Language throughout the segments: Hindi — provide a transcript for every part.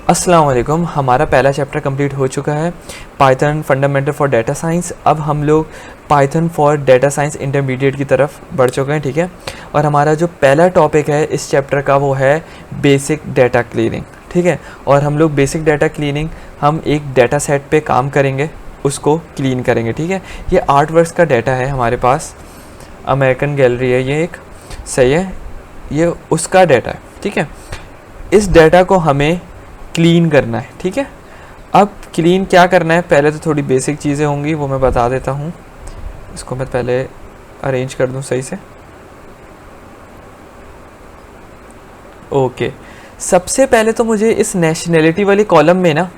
अस्सलाम वालेकुम। हमारा पहला चैप्टर कंप्लीट हो चुका है, Python fundamental for data science. अब हम लोग Python for data science intermediate की तरफ बढ़ चुके हैं, ठीक है। और हमारा जो पहला टॉपिक है इस चैप्टर का वो है बेसिक डाटा क्लीनिंग, ठीक है। और हम लोग बेसिक डाटा क्लीनिंग हम एक डाटा सेट पे काम करेंगे, उसको क्लीन करेंगे, ठीक है। ये आर्टवर्क्स का डाटा है हमारे पास, अमेरिकन गैलरी है ये एक, सही है, ये उसका डाटा है, ठीक है। इस डाटा को हमें क्लीन करना है, ठीक है। अब क्लीन क्या करना है, पहले तो थोड़ी बेसिक चीज़ें होंगी वो मैं बता देता हूँ। इसको मैं पहले अरेंज कर दूँ सही से। ओके, सबसे पहले तो मुझे इस नेशनैलिटी वाली कॉलम में ना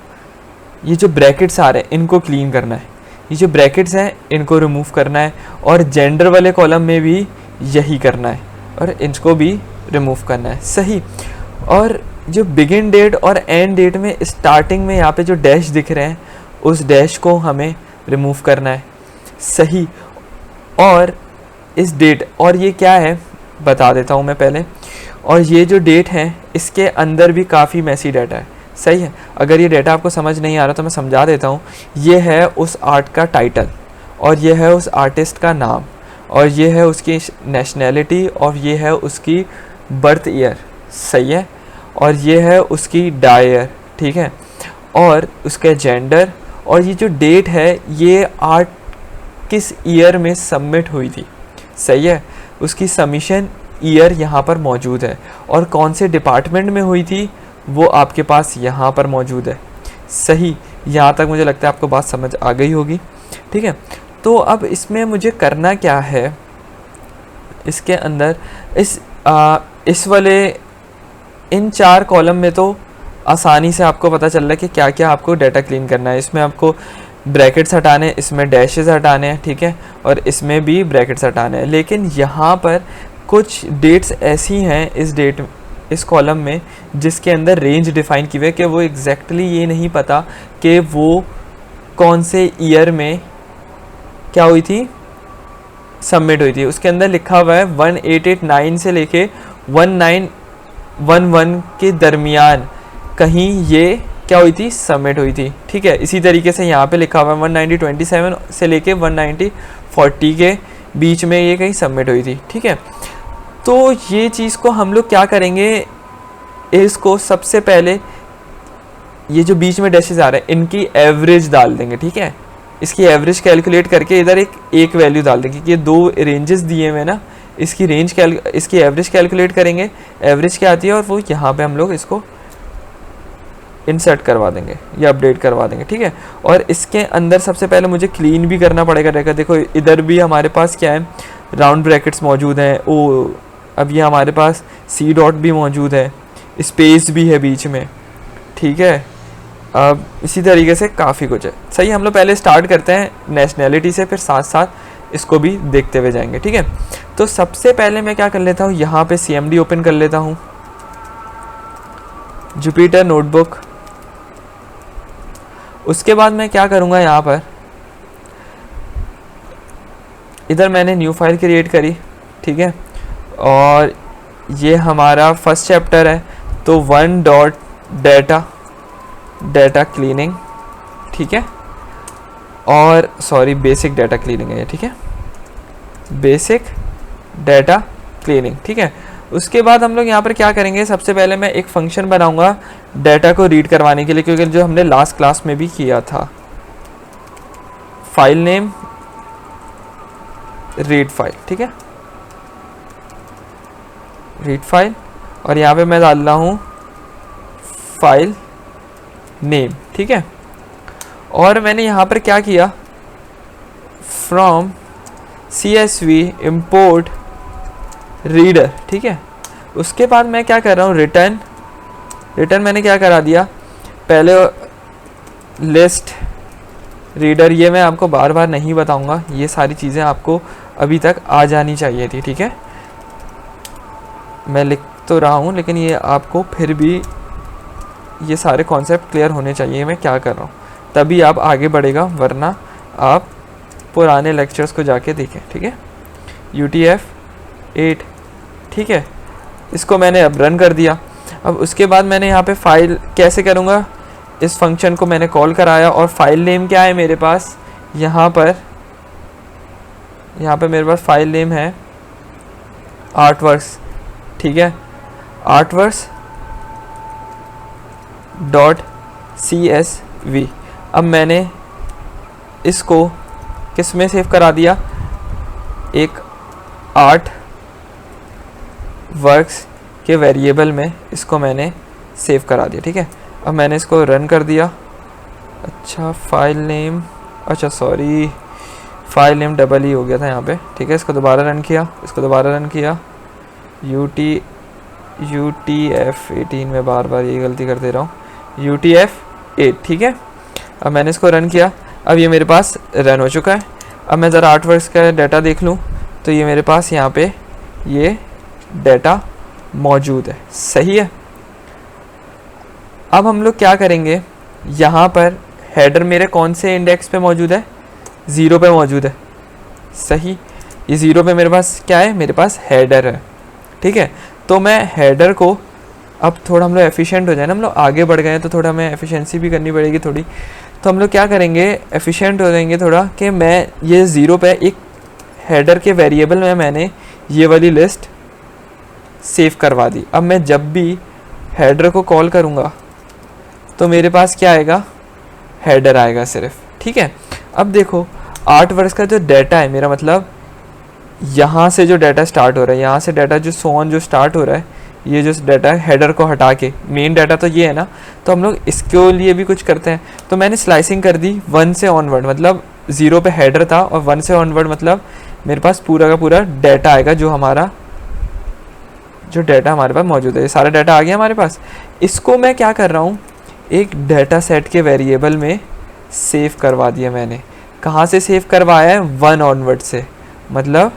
ये जो ब्रैकेट्स आ रहे हैं इनको क्लीन करना है। ये जो ब्रैकेट्स हैं इनको रिमूव करना है, और जेंडर वाले कॉलम में भी यही करना है और इनको भी रिमूव करना है, सही। और जो बिगिन डेट और एंड डेट में स्टार्टिंग में यहाँ पे जो डैश दिख रहे हैं उस डैश को हमें रिमूव करना है, सही। और इस डेट, और ये क्या है बता देता हूँ मैं पहले। और ये जो डेट है इसके अंदर भी काफ़ी मैसी डाटा है, सही है। अगर ये डाटा आपको समझ नहीं आ रहा तो मैं समझा देता हूँ। ये है उस आर्ट का टाइटल, और ये है उस आर्टिस्ट का नाम, और ये है उसकी नेशनैलिटी, और ये है उसकी बर्थ ईयर, सही है। और ये है उसकी डायर, ठीक है, और उसका जेंडर। और ये जो डेट है ये आर्ट किस ईयर में सबमिट हुई थी, सही है, उसकी सबमिशन ईयर यहाँ पर मौजूद है। और कौन से डिपार्टमेंट में हुई थी वो आपके पास यहाँ पर मौजूद है, सही। यहाँ तक मुझे लगता है आपको बात समझ आ गई होगी, ठीक है। तो अब इसमें मुझे करना क्या है, इसके अंदर इस वाले इन 4 कॉलम में तो आसानी से आपको पता चल रहा है कि क्या क्या आपको डाटा क्लीन करना है। इसमें आपको ब्रैकेट्स हटाने, इसमें डैशेस हटाने हैं, ठीक है, और इसमें भी ब्रैकेट्स हटाने हैं। लेकिन यहाँ पर कुछ डेट्स ऐसी हैं इस कॉलम में जिसके अंदर रेंज डिफाइन की हुई है कि वो एग्जैक्टली ये नहीं पता कि वो कौन से ईयर में क्या हुई थी, सबमिट हुई थी। उसके अंदर लिखा हुआ है 1889 से लेके 1911 के दरमियान कहीं ये क्या हुई थी, सबमिट हुई थी, ठीक है। इसी तरीके से यहाँ पे लिखा हुआ है 1927 से लेके 1940 के बीच में ये कहीं सबमिट हुई थी, ठीक है। तो ये चीज़ को हम लोग क्या करेंगे, इसको सबसे पहले ये जो बीच में डैशेस आ रहे हैं इनकी एवरेज डाल देंगे, ठीक है। इसकी एवरेज कैलकुलेट करके इधर एक वैल्यू डाल देंगे कि ये 2 रेंजेस दिए हुए ना, इसकी इसकी एवरेज कैलकुलेट करेंगे, एवरेज क्या आती है, और वो यहाँ पे हम लोग इसको इंसर्ट करवा देंगे या अपडेट करवा देंगे, ठीक है। और इसके अंदर सबसे पहले मुझे क्लीन भी करना पड़ेगा। देखो इधर भी हमारे पास क्या है, राउंड ब्रैकेट्स मौजूद हैं। अब ये हमारे पास सी डॉट भी मौजूद है, स्पेस भी है बीच में, ठीक है। अब इसी तरीके से काफ़ी कुछ है, सही। हम लोग पहले स्टार्ट करते हैं नेशनैलिटी से, फिर साथ साथ इसको भी देखते हुए जाएंगे, ठीक है। तो सबसे पहले मैं क्या कर लेता हूँ, यहाँ पे CMD ओपन कर लेता हूँ, जुपिटर नोटबुक। उसके बाद मैं क्या करूँगा, यहाँ पर इधर मैंने न्यू फाइल क्रिएट करी, ठीक है। और ये हमारा फर्स्ट चैप्टर है, तो 1.data डाटा क्लीनिंग, ठीक है। और सॉरी, बेसिक डाटा क्लीनिंग है ये, ठीक है, बेसिक डाटा क्लीनिंग, ठीक है। उसके बाद हम लोग यहाँ पर क्या करेंगे, सबसे पहले मैं एक फंक्शन बनाऊंगा डाटा को रीड करवाने के लिए, क्योंकि जो हमने लास्ट क्लास में भी किया था, फाइल नेम रीड फाइल, ठीक है, रीड फाइल। और यहाँ पे मैं डाल रहा हूँ फाइल नेम, ठीक है। और मैंने यहाँ पर क्या किया, फ्रॉम CSV import रीडर, ठीक है। उसके बाद मैं क्या कर रहा हूँ, रिटर्न मैंने क्या करा दिया, पहले लिस्ट रीडर। ये मैं आपको बार बार नहीं बताऊंगा, ये सारी चीज़ें आपको अभी तक आ जानी चाहिए थी, ठीक है। मैं लिख तो रहा हूँ लेकिन ये आपको फिर भी ये सारे कॉन्सेप्ट क्लियर होने चाहिए मैं क्या कर रहा हूँ, तभी आप आगे बढ़ेगा, वरना आप पुराने लेक्चर्स को जाके देखें, ठीक है। UTF-8, ठीक है। इसको मैंने अब रन कर दिया। अब उसके बाद मैंने यहाँ पे फाइल कैसे करूँगा, इस फंक्शन को मैंने कॉल कराया और फाइल नेम क्या है मेरे पास, यहाँ पर मेरे पास फाइल नेम है आर्टवर्क्स, ठीक है, आर्टवर्क्स .csv। अब मैंने इसको किस में सेव करा दिया, एक आर्ट वर्क्स के वेरिएबल में इसको मैंने सेव करा दिया, ठीक है। अब मैंने इसको रन कर दिया। अच्छा फाइल नेम, अच्छा सॉरी फाइल नेम डबल ही हो गया था यहाँ पे, ठीक है। इसको दोबारा रन किया, इसको दोबारा रन किया, UTF-18 में बार बार ये गलती कर दे रहा हूँ, UTF-8, ठीक है। अब मैंने इसको रन किया, अब ये मेरे पास रन हो चुका है। अब मैं ज़रा आर्टवर्क्स का डाटा देख लूँ तो ये मेरे पास यहाँ पे ये डाटा मौजूद है, सही है। अब हम लोग क्या करेंगे, यहाँ पर हेडर मेरे कौन से इंडेक्स पे मौजूद है, 0 पे मौजूद है, सही। ये 0 पे मेरे पास क्या है, मेरे पास हेडर है, ठीक है। तो मैं हेडर को, अब थोड़ा हम लोग एफिशिएंट हो जाए ना, हम लोग आगे बढ़ गए हैं तो थोड़ा हमें एफिशिएंसी भी करनी पड़ेगी थोड़ी, तो हम लोग क्या करेंगे, एफिशिएंट हो जाएंगे थोड़ा, कि मैं ये 0 पे एक हेडर के वेरिएबल में मैंने ये वाली लिस्ट सेव करवा दी। अब मैं जब भी हेडर को कॉल करूँगा तो मेरे पास क्या आएगा, हेडर आएगा सिर्फ, ठीक है। अब देखो आर्टवर्क्स का जो डाटा है, मेरा मतलब यहाँ से जो डाटा स्टार्ट हो रहा है, यहाँ से डाटा जो सोन जो स्टार्ट हो रहा है, ये जो डाटा है हेडर को हटा के, मेन डाटा तो ये है ना, तो हम लोग इसके लिए भी कुछ करते हैं। तो मैंने स्लाइसिंग कर दी 1 से ऑनवर्ड, मतलब 0 पे हेडर था और 1 से ऑनवर्ड मतलब मेरे पास पूरा का पूरा डाटा आएगा, जो डाटा हमारे पास मौजूद है, ये सारा डाटा आ गया हमारे पास। इसको मैं क्या कर रहा हूँ, एक डाटा सेट के वेरिएबल में सेव करवा दिया मैंने। कहाँ से सेव करवाया है, 1 ऑनवर्ड से, मतलब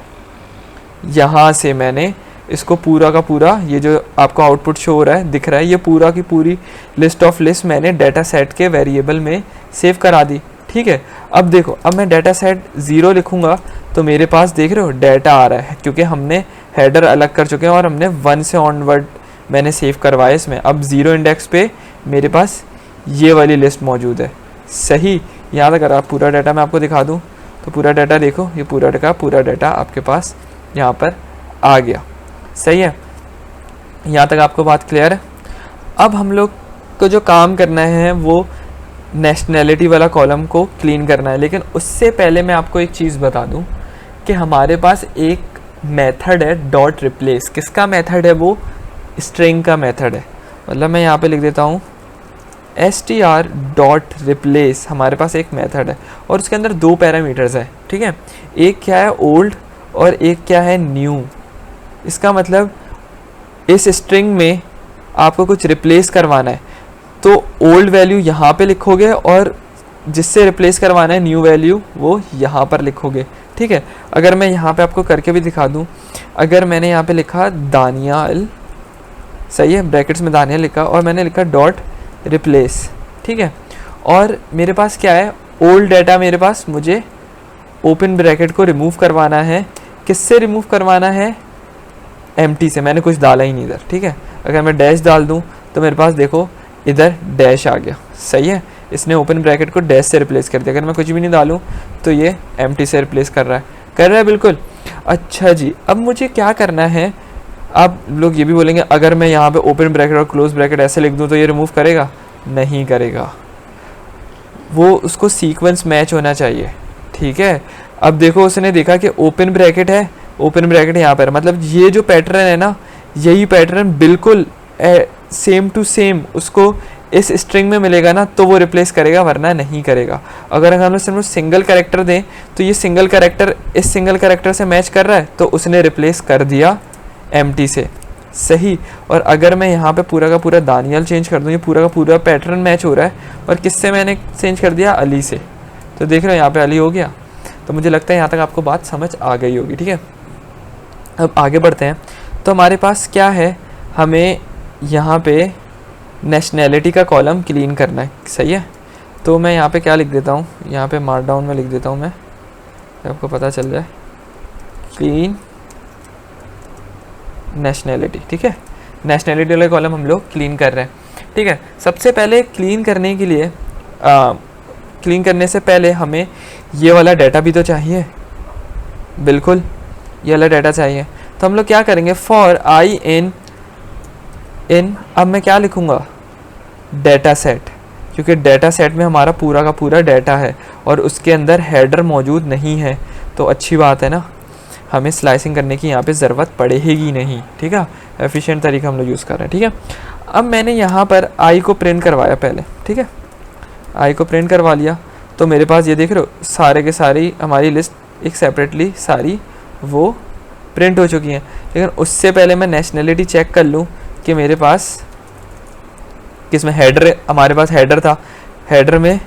यहाँ से मैंने इसको पूरा का पूरा, ये जो आपको आउटपुट शो हो रहा है, दिख रहा है, ये पूरा की पूरी लिस्ट ऑफ लिस्ट मैंने डाटा सेट के वेरिएबल में सेव करा दी, ठीक है। अब देखो, अब मैं डाटा सेट 0 लिखूँगा तो मेरे पास देख रहे हो डाटा आ रहा है, क्योंकि हमने हेडर अलग कर चुके हैं और हमने 1 से ऑनवर्ड मैंने सेव करवाया इसमें। अब 0 इंडेक्स पे मेरे पास ये वाली लिस्ट मौजूद है, सही। यहाँ तक अगर आप पूरा डाटा मैं आपको दिखा दूँ तो पूरा डाटा देखो, ये पूरा डाटा आपके पास यहाँ पर आ गया, सही है। यहाँ तक आपको बात क्लियर है। अब हम लोग को जो काम करना है वो नेशनैलिटी वाला कॉलम को क्लीन करना है, लेकिन उससे पहले मैं आपको एक चीज़ बता दूं कि हमारे पास एक मेथड है डॉट रिप्लेस। किसका मेथड है वो, स्ट्रिंग का मेथड है। मतलब मैं यहाँ पे लिख देता हूँ str डॉट रिप्लेस, हमारे पास एक मेथड है और उसके अंदर 2 पैरामीटर्स है, ठीक है। एक क्या है ओल्ड और एक क्या है न्यू। इसका मतलब इस स्ट्रिंग में आपको कुछ रिप्लेस करवाना है तो ओल्ड वैल्यू यहाँ पे लिखोगे और जिससे रिप्लेस करवाना है न्यू वैल्यू वो यहाँ पर लिखोगे, ठीक है। अगर मैं यहाँ पे आपको करके भी दिखा दूँ, अगर मैंने यहाँ पे लिखा दानियाल, सही है, ब्रैकेट्स में दानियाल लिखा और मैंने लिखा डॉट रिप्लेस, ठीक है। और मेरे पास क्या है, ओल्ड डाटा मेरे पास मुझे ओपन ब्रैकेट को रिमूव करवाना है। किससे रिमूव करवाना है, एम्प्टी से, मैंने कुछ डाला ही नहीं इधर, ठीक है। अगर मैं डैश डाल दूँ तो मेरे पास देखो इधर डैश आ गया, सही है। इसने ओपन ब्रैकेट को डैश से रिप्लेस कर दिया। अगर मैं कुछ भी नहीं डालूँ तो ये एम्प्टी से रिप्लेस कर रहा है बिल्कुल। अच्छा जी, अब मुझे क्या करना है, आप लोग ये भी बोलेंगे अगर मैं यहाँ पे ओपन ब्रैकेट और क्लोज ब्रैकेट ऐसे लिख दूँ तो ये रिमूव करेगा, नहीं करेगा, वो उसको सीक्वेंस मैच होना चाहिए, ठीक है। अब देखो उसने देखा कि ओपन ब्रैकेट है, ओपन ब्रैकेट यहाँ पर, मतलब ये जो पैटर्न है ना, यही पैटर्न बिल्कुल सेम टू सेम उसको इस स्ट्रिंग में मिलेगा ना तो वो रिप्लेस करेगा, वरना नहीं करेगा। अगर हम सिर्फ सिंगल कैरेक्टर दें तो ये सिंगल कैरेक्टर इस सिंगल कैरेक्टर से मैच कर रहा है तो उसने रिप्लेस कर दिया एम्प्टी से, सही। और अगर मैं यहाँ पे पूरा का पूरा दानियाल चेंज कर दूँ, ये पूरा का पूरा पैटर्न मैच हो रहा है, और किससे मैंने चेंज कर दिया, अली से, तो देख रहे हो यहाँ पे अली हो गया। तो मुझे लगता है यहाँ तक आपको बात समझ आ गई होगी, ठीक है। अब आगे बढ़ते हैं। तो हमारे पास क्या है, हमें यहाँ पे नेशनैलिटी का कॉलम क्लीन करना है, सही है। तो मैं यहाँ पे क्या लिख देता हूँ, यहाँ पे मार्कडाउन में लिख देता हूँ मैं, आपको पता चल जाए, क्लीन नेशनैलिटी, ठीक है। नेशनलिटी वाले कॉलम हम लोग क्लीन कर रहे हैं, ठीक है। सबसे पहले क्लीन करने के लिए क्लीन करने से पहले हमें ये वाला डाटा भी तो चाहिए, बिल्कुल ये वाला डाटा चाहिए। तो हम लोग क्या करेंगे, फॉर आई इन अब मैं क्या लिखूँगा, डाटा सेट, क्योंकि डाटा सेट में हमारा पूरा का पूरा डाटा है और उसके अंदर हेडर मौजूद नहीं है, तो अच्छी बात है ना, हमें स्लाइसिंग करने की यहाँ पे ज़रूरत पड़ेगी नहीं, ठीक है। एफिशिएंट तरीका हम लोग यूज़ कर रहे हैं, ठीक है। अब मैंने यहाँ पर आई को प्रिंट करवाया पहले, ठीक है, आई को प्रिंट करवा लिया, तो मेरे पास ये देख रहे हो सारे के सारी हमारी लिस्ट एक सेपरेटली सारी वो प्रिंट हो चुकी हैं। लेकिन उससे पहले मैं नेशनलिटी चेक कर लूँ कि मेरे पास किसमें हेडर, हमारे पास हेडर था, हेडर में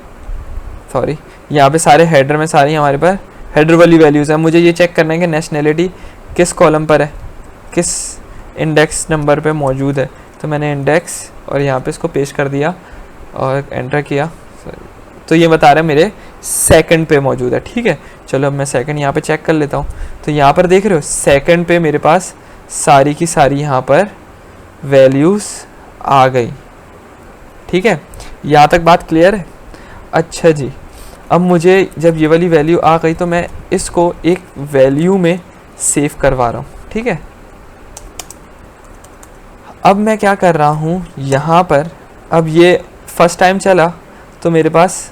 सॉरी यहाँ पे सारे हेडर में सारी हमारे पास हेडर वाली वैल्यूज़ है। मुझे ये चेक करना है कि नेशनलिटी किस कॉलम पर है, किस इंडेक्स नंबर पे मौजूद है। तो मैंने इंडेक्स और यहाँ पे इसको पेस्ट कर दिया और एंटर किया, तो ये बता रहा है मेरे सेकंड पे मौजूद है, ठीक है। चलो अब मैं सेकंड यहाँ पे चेक कर लेता हूँ। तो यहाँ पर देख रहे हो सेकंड पे मेरे पास सारी की सारी यहाँ पर वैल्यूज़ आ गई, ठीक है। यहाँ तक बात क्लियर है? अच्छा जी, अब मुझे जब ये वाली वैल्यू आ गई तो मैं इसको एक वैल्यू में सेव करवा रहा हूँ, ठीक है। अब मैं क्या कर रहा हूँ यहाँ पर, अब ये फर्स्ट टाइम चला तो मेरे पास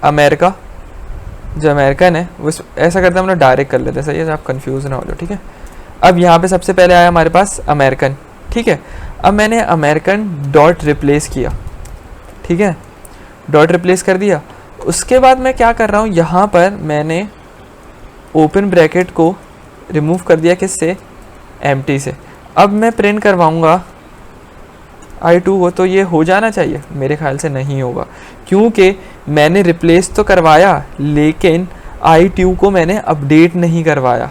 अमेरिका, जो अमेरिकन है वो ऐसा करते हैं हम लोग डायरेक्ट कर लेते हैं, सही है, आप कंफ्यूज ना हो लो, ठीक है। अब यहाँ पे सबसे पहले आया हमारे पास अमेरिकन, ठीक है। अब मैंने अमेरिकन डॉट रिप्लेस किया, ठीक है, डॉट रिप्लेस कर दिया। उसके बाद मैं क्या कर रहा हूँ, यहाँ पर मैंने ओपन ब्रैकेट को रिमूव कर दिया, किससे, एम्प्टी से। अब मैं प्रिंट करवाऊँगा I2 को, तो ये हो जाना चाहिए, मेरे ख्याल से नहीं होगा, क्योंकि मैंने रिप्लेस तो करवाया लेकिन I2 को मैंने अपडेट नहीं करवाया,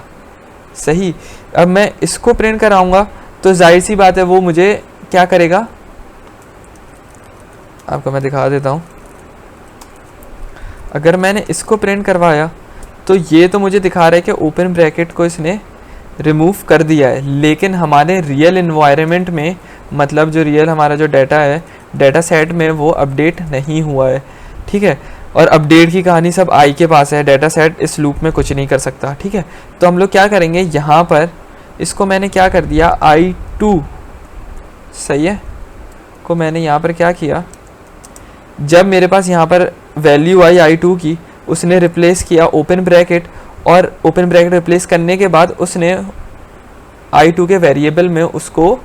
सही। अब मैं इसको प्रिंट कराऊंगा तो जाहिर सी बात है वो मुझे क्या करेगा, आपको मैं दिखा देता हूँ। अगर मैंने इसको प्रिंट करवाया तो ये तो मुझे दिखा रहा है कि ओपन ब्रैकेट को इसने रिमूव कर दिया है, लेकिन हमारे रियल इन्वायरमेंट में, मतलब जो रियल हमारा जो डाटा है डाटा सेट में, वो अपडेट नहीं हुआ है, ठीक है। और अपडेट की कहानी सब आई के पास है, डाटा सेट इस लूप में कुछ नहीं कर सकता, ठीक है। तो हम लोग क्या करेंगे, यहाँ पर इसको मैंने क्या कर दिया, I2, सही है, को मैंने यहाँ पर क्या किया, जब मेरे पास यहाँ पर वैल्यू आई I2 की, उसने रिप्लेस किया ओपन ब्रैकेट, और ओपन ब्रैकेट रिप्लेस करने के बाद उसने I2 के वेरिएबल में उसको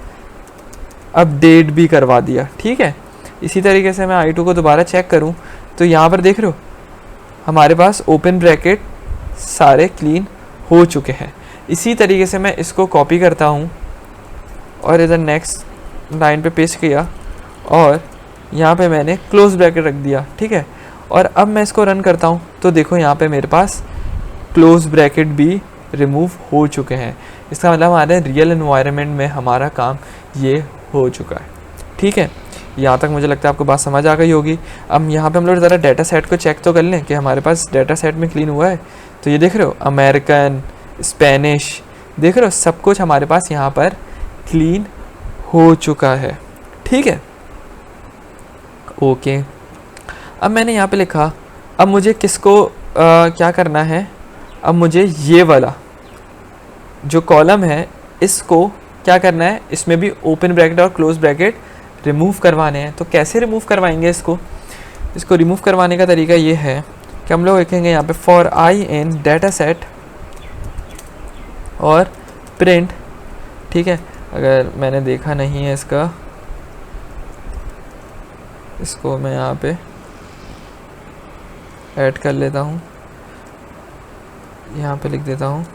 अपडेट भी करवा दिया, ठीक है। इसी तरीके से मैं I2 को दोबारा चेक करूं तो यहाँ पर देख रहे हो हमारे पास ओपन ब्रैकेट सारे क्लीन हो चुके हैं। इसी तरीके से मैं इसको कॉपी करता हूँ और इधर नेक्स्ट लाइन पे पेस्ट किया और यहाँ पे मैंने क्लोज ब्रैकेट रख दिया, ठीक है। और अब मैं इसको रन करता हूँ तो देखो यहाँ पे मेरे पास क्लोज ब्रैकेट भी रिमूव हो चुके हैं। इसका मतलब हमारे रियल एनवायरनमेंट में हमारा काम ये हो चुका है, ठीक है। यहाँ तक मुझे लगता है आपको बात समझ आ गई होगी। अब यहाँ पे हम लोग ज़रा डाटा सेट को चेक तो कर लें कि हमारे पास डाटा सेट में क्लीन हुआ है। तो ये देख रहे हो अमेरिकन, स्पेनिश, देख रहे हो सब कुछ हमारे पास यहाँ पर क्लीन हो चुका है, ठीक है, ओके। अब मैंने यहाँ पे लिखा, अब मुझे किसको क्या करना है, अब मुझे ये वाला जो कॉलम है इसको क्या करना है, इसमें भी ओपन ब्रैकेट और क्लोज ब्रैकेट रिमूव करवाने हैं। तो कैसे रिमूव करवाएंगे इसको रिमूव करवाने का तरीका ये है कि हम लोग लिखेंगे यहाँ पे for I in data set और प्रिंट, ठीक है। अगर मैंने देखा नहीं है इसको मैं यहाँ पे ऐड कर लेता हूँ, यहाँ पे लिख देता हूँ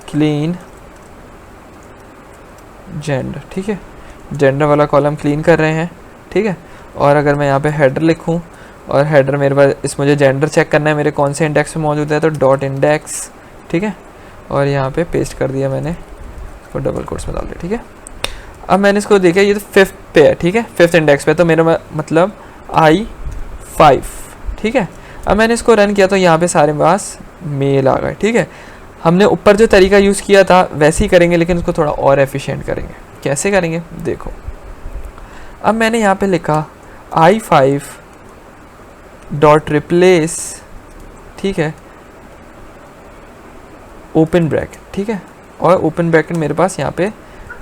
क्लीन जेंडर, ठीक है। जेंडर वाला कॉलम क्लीन कर रहे हैं, ठीक है। और अगर मैं यहाँ पे हेडर लिखूँ और हेडर मेरे पास मुझे जेंडर चेक करना है मेरे कौन से इंडेक्स में मौजूद है, तो डॉट इंडेक्स, ठीक है। और यहाँ पे पेस्ट कर दिया मैंने, इसको डबल कोट्स में डाल दिया, ठीक है। अब मैंने इसको देखा ये तो 5th पे है, ठीक है, 5th इंडेक्स पे, तो मेरा मतलब I5, ठीक है। अब मैंने इसको रन किया तो यहाँ पे सारे पास मेल आ गए, ठीक है। हमने ऊपर जो तरीका यूज़ किया था वैसे ही करेंगे, लेकिन उसको थोड़ा और एफिशिएंट करेंगे। कैसे करेंगे देखो, अब मैंने यहाँ पे लिखा i5 डॉट रिप्लेस, ठीक है, ओपन ब्रैकेट, ठीक है, और ओपन ब्रैकेट मेरे पास यहाँ पे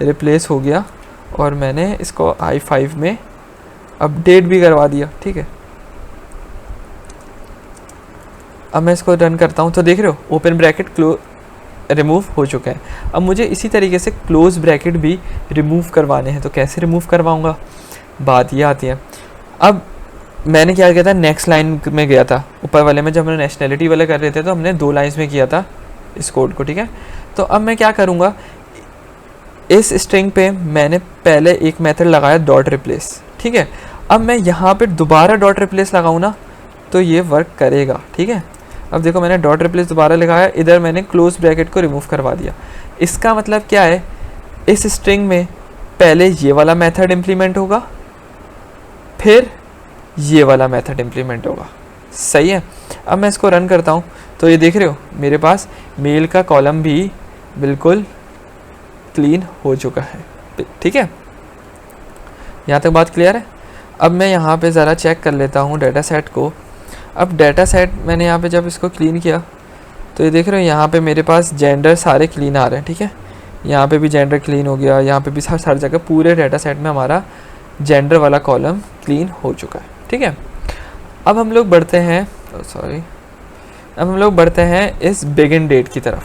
रिप्लेस हो गया और मैंने इसको i5 में अपडेट भी करवा दिया, ठीक है। अब मैं इसको रन करता हूँ तो देख रहे हो ओपन ब्रैकेट रिमूव हो चुका है। अब मुझे इसी तरीके से क्लोज ब्रैकेट भी रिमूव करवाने हैं, तो कैसे रिमूव करवाऊँगा, बात ये आती है। अब मैंने क्या किया था, नेक्स्ट लाइन में गया था, ऊपर वाले में जब हमने नेशनैलिटी वाले कर रहे थे तो हमने 2 लाइन्स में किया था इस कोड को, ठीक है। तो अब मैं क्या करूँगा, इस स्ट्रिंग पे मैंने पहले एक मेथड लगाया डॉट रिप्लेस, ठीक है। अब मैं यहाँ पे दोबारा डॉट रिप्लेस लगाऊँ ना तो ये वर्क करेगा, ठीक है। अब देखो मैंने डॉट रिप्लेस दोबारा लगाया, इधर मैंने क्लोज ब्रैकेट को रिमूव करवा दिया। इसका मतलब क्या है, इस स्ट्रिंग में पहले ये वाला मेथड इम्प्लीमेंट होगा, फिर ये वाला मेथड इम्प्लीमेंट होगा, सही है। अब मैं इसको रन करता हूँ तो ये देख रहे हो मेरे पास मेल का कॉलम भी बिल्कुल क्लीन हो चुका है, ठीक है। यहाँ तक बात क्लियर है। अब मैं यहाँ पे ज़रा चेक कर लेता हूँ डाटा सेट को। अब डाटा सेट मैंने यहाँ पे जब इसको क्लीन किया तो ये देख रहे हो यहाँ पे मेरे पास जेंडर सारे क्लीन आ रहे हैं, ठीक है। यहाँ पे भी जेंडर क्लीन हो गया, यहाँ पे भी हर जगह पूरे डाटा सेट में हमारा जेंडर वाला कॉलम क्लीन हो चुका है, ठीक है। अब हम लोग बढ़ते हैं इस बिगिन डेट की तरफ।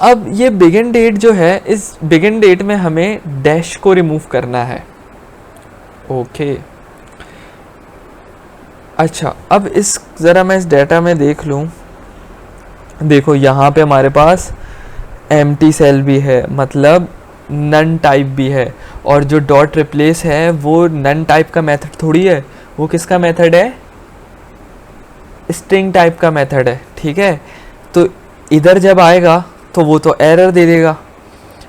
अब ये बिगिन डेट जो है, इस बिगिन डेट में हमें डैश को रिमूव करना है, ओके। अच्छा, अब इस ज़रा मैं इस डाटा में देख लूँ, देखो यहाँ पे हमारे पास एम्प्टी सेल भी है, मतलब नन टाइप भी है, और जो डॉट रिप्लेस है वो नन टाइप का मेथड थोड़ी है, वो किसका मेथड है, स्ट्रिंग टाइप का मेथड है, ठीक है। तो इधर जब आएगा तो वो तो एरर दे देगा।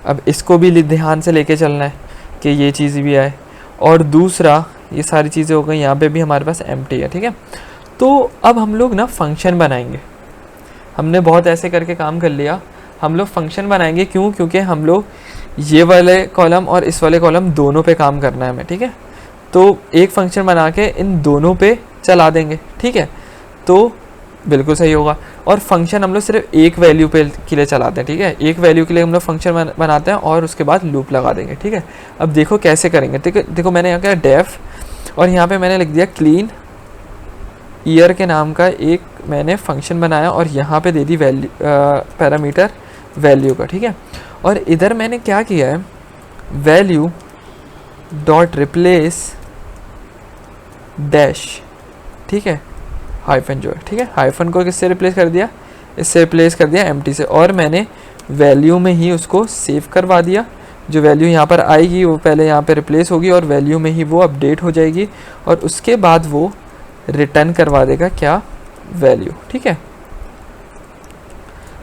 अब इसको भी ध्यान से लेके चलना है कि ये चीज़ भी आए, और दूसरा ये सारी चीज़ें हो गई, यहाँ पे भी हमारे पास एम्प्टी है, ठीक है। तो अब हम लोग ना फंक्शन बनाएंगे, हमने बहुत ऐसे करके काम कर लिया, हम लोग फंक्शन बनाएंगे। क्यों? क्योंकि हम लोग ये वाले कॉलम और इस वाले कॉलम दोनों पे काम करना है हमें, ठीक है। तो एक फंक्शन बना के इन दोनों पे चला देंगे, ठीक है, तो बिल्कुल सही होगा। और फंक्शन हम लोग सिर्फ एक वैल्यू पे के लिए चलाते हैं, ठीक है, एक वैल्यू के लिए हम लोग फंक्शन बनाते हैं और उसके बाद लूप लगा देंगे, ठीक है। अब देखो कैसे करेंगे, ठीक है। देखो मैंने यहाँ किया डेफ, और यहाँ पे मैंने लिख दिया क्लीन ईयर के नाम का एक मैंने फंक्शन बनाया, और यहाँ पे दे दी वैल्यू पैरामीटर वैल्यू का, ठीक है। और इधर मैंने क्या किया है, वैल्यू डॉट रिप्लेस डैश, ठीक है, हाइफन जो है, ठीक है, हाइफन को किससे रिप्लेस कर दिया, इससे रिप्लेस कर दिया एम्प्टी से, और मैंने वैल्यू में ही उसको सेव करवा दिया। जो वैल्यू यहाँ पर आएगी वो पहले यहाँ पे रिप्लेस होगी और वैल्यू में ही वो अपडेट हो जाएगी, और उसके बाद वो रिटर्न करवा देगा क्या, वैल्यू, ठीक है।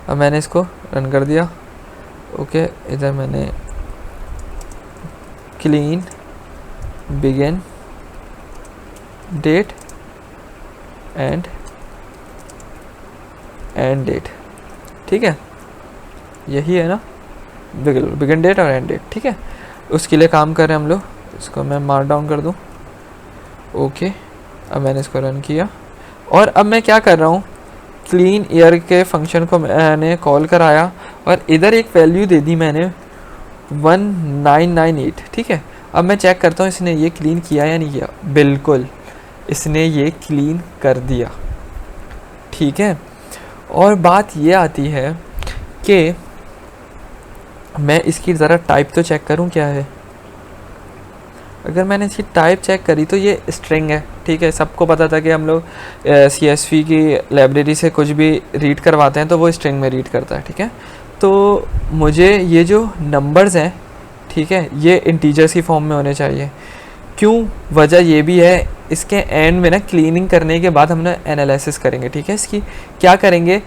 अब मैंने इसको रन कर दिया, ओके। इधर मैंने clean begin date and end date, ठीक है, यही है ना, बिगिन डेट और एंड डेट, ठीक है। उसके लिए काम कर रहे हैं हम लोग। इसको मैं मार्क डाउन कर दूं, ओके। अब मैंने इसको रन किया, और अब मैं क्या कर रहा हूँ, क्लीन ईयर के फंक्शन को मैंने कॉल कराया, और इधर एक वैल्यू दे दी मैंने 1998, ठीक है। अब मैं चेक करता हूँ इसने ये क्लीन किया या नहीं किया, बिल्कुल इसने ये क्लीन कर दिया, ठीक है। और बात ये आती है कि मैं इसकी ज़रा टाइप तो चेक करूं क्या है। अगर मैंने इसकी टाइप चेक करी तो ये स्ट्रिंग है, ठीक है। सबको पता था कि हम लोग CSV की लाइब्रेरी से कुछ भी रीड करवाते हैं तो वो स्ट्रिंग में रीड करता है, ठीक है। तो मुझे ये जो नंबर्स हैं, ठीक है, ये इंटीजर्स की फॉर्म में होने चाहिए। क्यों? वजह ये भी है, इसके एंड में ना क्लीनिंग करने के बाद हम ना एनालिसिस करेंगे, ठीक है। इसकी क्या करेंगे,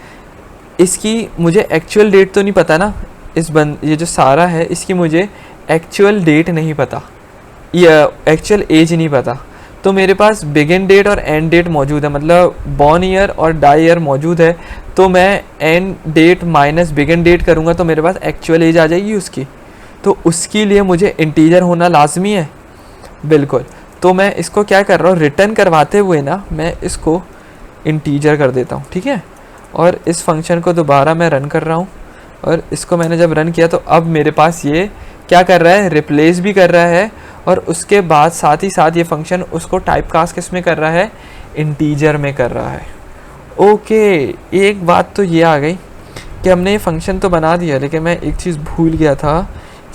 इसकी मुझे एक्चुअल डेट तो नहीं पता ना, ये जो सारा है इसकी मुझे एक्चुअल डेट नहीं पता, या एक्चुअल एज नहीं पता, तो मेरे पास बिगिन डेट और एंड डेट मौजूद है, मतलब बॉर्न ईयर और डाई ईयर मौजूद है। तो मैं end date minus begin date करूँगा तो मेरे पास एक्चुअल एज आ जाएगी उसकी। तो उसके लिए मुझे इंटीजर होना लाजमी है, बिल्कुल। तो मैं इसको क्या कर रहा हूँ, रिटर्न करवाते हुए ना मैं इसको इंटीजर कर देता हूँ, ठीक है। और इस फंक्शन को दोबारा मैं रन कर रहा हूँ, और इसको मैंने जब रन किया तो अब मेरे पास ये क्या कर रहा है, रिप्लेस भी कर रहा है, और उसके बाद साथ ही साथ ये फंक्शन उसको टाइप कास्ट किस में कर रहा है, इंटीजर में कर रहा है। ओके, एक बात तो ये आ गई कि हमने ये फंक्शन तो बना दिया, लेकिन मैं एक चीज़ भूल गया था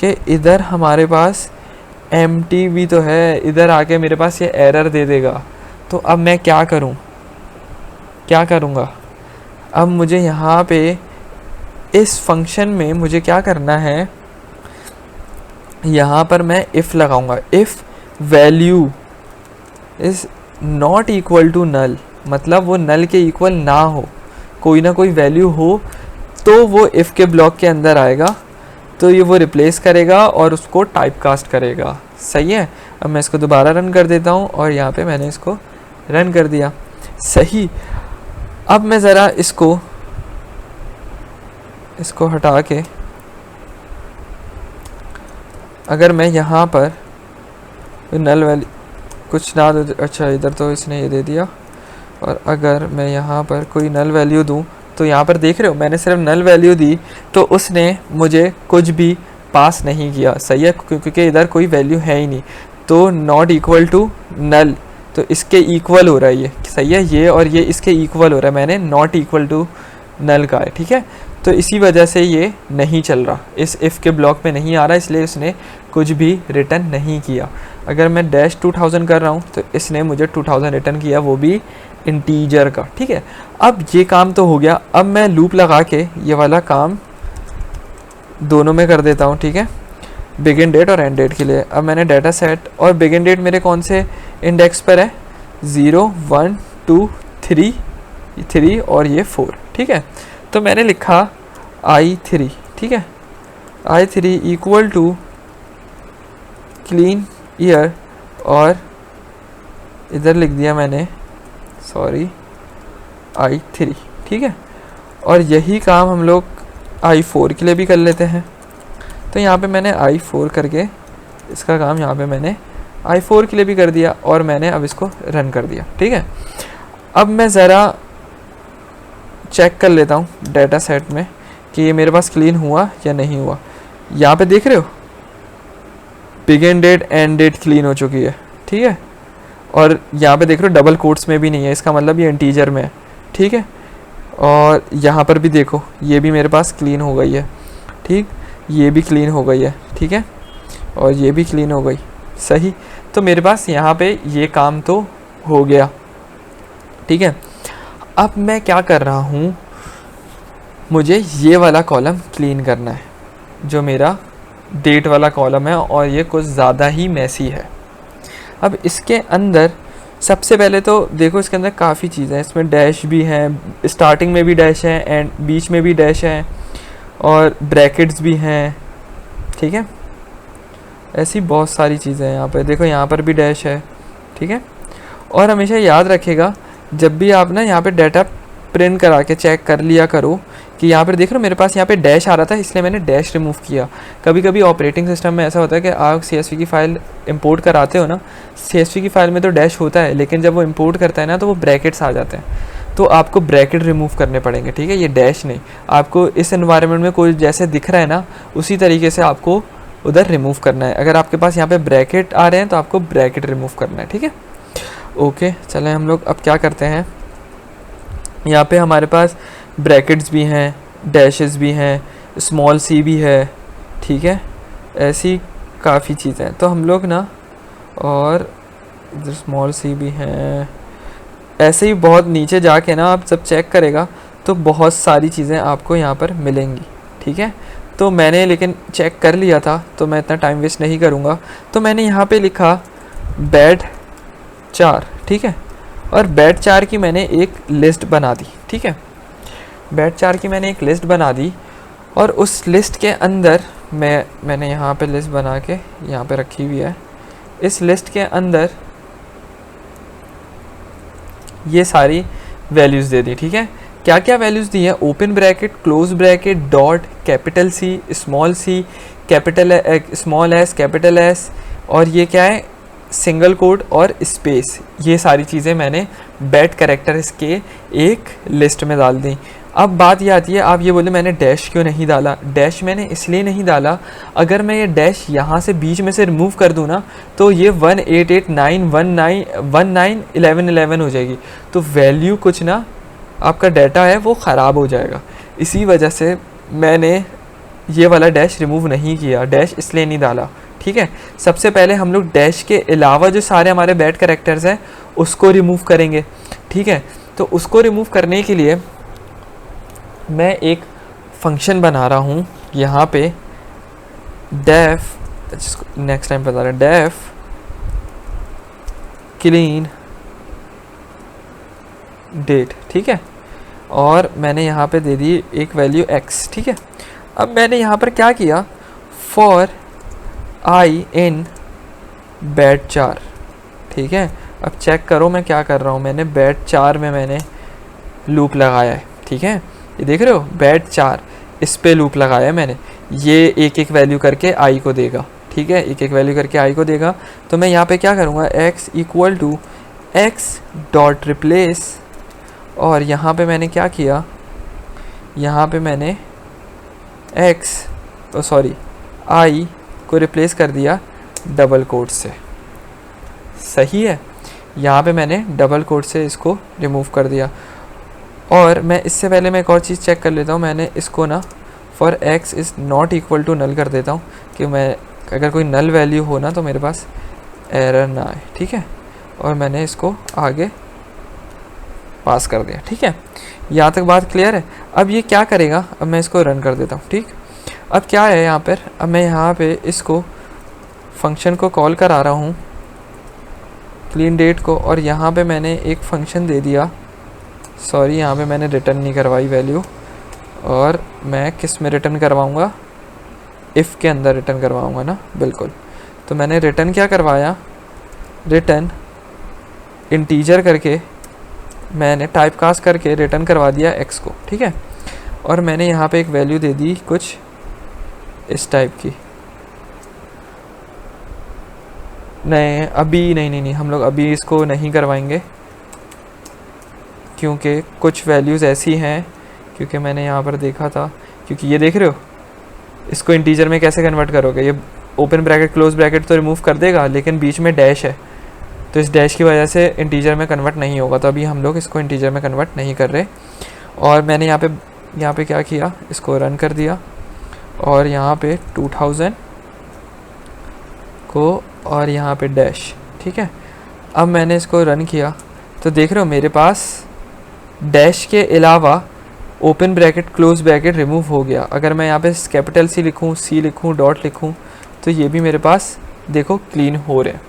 कि इधर हमारे पास एम्प्टी भी तो है, इधर आके मेरे पास ये एरर दे देगा। तो अब मैं क्या करूं, क्या करूंगा, अब मुझे यहाँ पे इस फंक्शन में मुझे क्या करना है, यहाँ पर मैं इफ़ लगाऊंगा, if value is not equal to null, मतलब वो नल के इक्वल ना हो, कोई ना कोई वैल्यू हो तो वो इफ़ के ब्लॉक के अंदर आएगा, तो ये वो रिप्लेस करेगा और उसको टाइप कास्ट करेगा। सही है। अब मैं इसको दोबारा रन कर देता हूँ, और यहाँ पे मैंने इसको रन कर दिया। सही। अब मैं ज़रा इसको हटा के अगर मैं यहाँ पर नल वैल्यू कुछ ना दे, अच्छा इधर तो इसने ये दे दिया, और अगर मैं यहाँ पर कोई नल वैल्यू दूँ तो यहाँ पर देख रहे हो मैंने सिर्फ नल वैल्यू दी तो उसने मुझे कुछ भी पास नहीं किया। सही है, क्योंकि इधर कोई वैल्यू है ही नहीं। तो नॉट इक्वल टू नल, तो इसके इक्वल हो रहा है ये। सही है, ये और ये इसके इक्वल हो रहा है, मैंने नॉट इक्वल टू नल का है, ठीक है। तो इसी वजह से ये नहीं चल रहा, इस इफ़ के ब्लॉक में नहीं आ रहा, इसलिए इसने कुछ भी रिटर्न नहीं किया। अगर मैं डैश 2000 कर रहा हूँ तो इसने मुझे 2000 रिटर्न किया, वो भी इंटीजर का, ठीक है। अब ये काम तो हो गया। अब मैं लूप लगा के ये वाला काम दोनों में कर देता हूँ, ठीक है, बिगिन डेट और एंड डेट के लिए। अब मैंने डाटा सेट, और बिगिन डेट मेरे कौन से इंडेक्स पर है, 0 1 2 3 और ये 4, ठीक है। तो मैंने लिखा I3, ठीक है, I3 equal to clean year, और इधर लिख दिया मैंने सॉरी I3, ठीक है। और यही काम हम लोग I4 के लिए भी कर लेते हैं। तो यहाँ पे मैंने I4 करके इसका काम यहाँ पे मैंने I4 के लिए भी कर दिया, और मैंने अब इसको रन कर दिया, ठीक है। अब मैं ज़रा चेक कर लेता हूँ डाटा सेट में कि ये मेरे पास क्लीन हुआ या नहीं हुआ। यहाँ पे देख रहे हो begin date end date clean हो चुकी है, ठीक है। और यहाँ पे देख रहे हो डबल कोट्स में भी नहीं है, इसका मतलब ये इंटीजर में है, ठीक है। और यहाँ पर भी देखो ये भी मेरे पास क्लीन हो गई है, ठीक, ये भी क्लीन हो गई है, ठीक है, और ये भी क्लीन हो गई। सही। तो मेरे पास यहाँ पे ये काम तो हो गया, ठीक है। अब मैं क्या कर रहा हूँ, मुझे ये वाला कॉलम क्लीन करना है जो मेरा डेट वाला कॉलम है, और ये कुछ ज़्यादा ही मैसी है। अब इसके अंदर सबसे पहले तो देखो इसके अंदर काफ़ी चीज़ें हैं, इसमें डैश भी हैं, स्टार्टिंग में भी डैश है एंड बीच में भी डैश है, और ब्रैकेट्स भी हैं, ठीक है। ऐसी बहुत सारी चीज़ें हैं यहाँ पर, देखो यहाँ पर भी डैश है, ठीक है। और हमेशा याद रखेगा जब भी आप ना यहाँ पे डाटा प्रिंट करा के चेक कर लिया करो कि यहाँ पर देख रहे हो मेरे पास यहाँ पे डैश आ रहा था, इसलिए मैंने डैश रिमूव किया। कभी कभी ऑपरेटिंग सिस्टम में ऐसा होता है कि आप CSV की फ़ाइल इंपोर्ट कराते हो ना, CSV की फ़ाइल में तो डैश होता है, लेकिन जब वो इंपोर्ट करता है ना तो वो ब्रैकेट्स आ जाते हैं, तो आपको ब्रैकेट रिमूव करने पड़ेंगे, ठीक है। ये डैश नहीं, आपको इस एनवायरनमेंट में कोई जैसे दिख रहा है ना उसी तरीके से आपको उधर रिमूव करना है। अगर आपके पास यहाँ पे ब्रैकेट आ रहे हैं तो आपको ब्रैकेट रिमूव करना है, ठीक है। ओके, चलें हम लोग अब क्या करते हैं, यहाँ पे हमारे पास ब्रैकेट्स भी हैं, डैशेस भी हैं, स्मॉल सी भी है, ठीक है, ऐसी काफ़ी चीज़ें हैं। तो हम लोग ना, और इधर स्मॉल सी भी हैं, ऐसे ही बहुत नीचे जाके ना आप जब चेक करेगा तो बहुत सारी चीज़ें आपको यहाँ पर मिलेंगी, ठीक है। तो मैंने लेकिन चेक कर लिया था तो मैं इतना टाइम वेस्ट नहीं करूँगा, तो मैंने यहाँ पे लिखा बैड 4, ठीक है। और बैड 4 की मैंने एक लिस्ट बना दी, ठीक है। बैड 4 की मैंने एक लिस्ट बना दी, और उस लिस्ट के अंदर मैंने यहाँ पे लिस्ट बना के यहाँ पे रखी हुई है। इस लिस्ट के अंदर ये सारी वैल्यूज़ दे दी, ठीक है। क्या क्या वैल्यूज़ दी है, open bracket, close bracket, dot, capital C, capital small S, capital S, और ये क्या है, सिंगल कोड और स्पेस। ये सारी चीज़ें मैंने बैट कैरेक्टर्स के एक लिस्ट में डाल दी। अब बात ये आती है, आप ये बोले मैंने डैश क्यों नहीं डाला। डैश मैंने इसलिए नहीं डाला, अगर मैं ये डैश यहाँ से बीच में से रिमूव कर दूँ ना, तो ये 18891911111 हो जाएगी, तो वैल्यू कुछ ना आपका डाटा है वो ख़राब हो जाएगा। इसी वजह से मैंने ये वाला डैश रिमूव नहीं किया, डैश इसलिए नहीं डाला, ठीक है। सबसे पहले हम लोग डैश के अलावा जो सारे हमारे बैट कैरेक्टर्स हैं उसको रिमूव करेंगे, ठीक है। तो उसको रिमूव करने के लिए मैं एक फंक्शन बना रहा हूँ यहाँ पे, डेफ, नेक्स्ट टाइम बता रहे हैं, डेफ क्लीन डेट, ठीक है। और मैंने यहाँ पे दे दी एक वैल्यू x, ठीक है। अब मैंने यहाँ पर क्या किया, फॉर आई इन बैट 4, ठीक है। अब चेक करो मैं क्या कर रहा हूँ, मैंने बैट 4 में मैंने लूप लगाया है, ठीक है। ये देख रहे हो, बैट 4, इस पे लूप लगाया है मैंने। ये एक एक वैल्यू करके आई को देगा, ठीक है, एक एक वैल्यू करके आई को देगा। तो मैं यहाँ पे क्या करूँगा, x equal to X dot replace, और यहाँ पे मैंने क्या किया, यहाँ पे मैंने आई को रिप्लेस कर दिया डबल कोट से, सही है। यहाँ पे मैंने डबल कोट से इसको रिमूव कर दिया। और मैं इससे पहले मैं एक और चीज़ चेक कर लेता हूँ, मैंने इसको ना for x is not equal to null कर देता हूँ, कि मैं अगर कोई नल वैल्यू हो ना तो मेरे पास एरर ना आए, ठीक है। और मैंने इसको आगे पास कर दिया, ठीक है। यहाँ तक बात क्लियर है। अब ये क्या करेगा, अब मैं इसको रन कर देता हूँ, ठीक। अब क्या है यहाँ पर, अब मैं यहाँ पे इसको फंक्शन को कॉल करा रहा हूँ क्लीन डेट को, और यहाँ पे मैंने एक फंक्शन दे दिया, सॉरी यहाँ पे मैंने रिटर्न नहीं करवाई वैल्यू, और मैं किस में रिटर्न करवाऊँगा, इफ़ के अंदर रिटर्न करवाऊँगा ना, बिल्कुल। तो मैंने रिटर्न क्या करवाया, रिटर्न इंटीजर करके मैंने टाइप कास्ट करके रिटर्न करवा दिया x को, ठीक है। और मैंने यहाँ पे एक वैल्यू दे दी कुछ इस टाइप की, नहीं अभी नहीं, हम लोग अभी इसको नहीं करवाएंगे, क्योंकि कुछ वैल्यूज़ ऐसी हैं, क्योंकि मैंने यहाँ पर देखा था, क्योंकि ये देख रहे हो, इसको इंटीजर में कैसे कन्वर्ट करोगे, ये ओपन ब्रैकेट क्लोज ब्रैकेट तो रिमूव कर देगा, लेकिन बीच में डैश है, तो इस डैश की वजह से इंटीजर में कन्वर्ट नहीं होगा, तो अभी हम लोग इसको इंटीजर में कन्वर्ट नहीं कर रहे। और मैंने यहाँ पे क्या किया, इसको रन कर दिया, और यहाँ पे 2000 को, और यहाँ पे डैश, ठीक है। अब मैंने इसको रन किया, तो देख रहे हो मेरे पास डैश के अलावा open bracket close bracket remove हो गया। अगर मैं यहाँ पे कैपिटल सी लिखूँ, सी लिखूँ, डॉट लिखूँ, तो ये भी मेरे पास देखो क्लीन हो रहे हैं,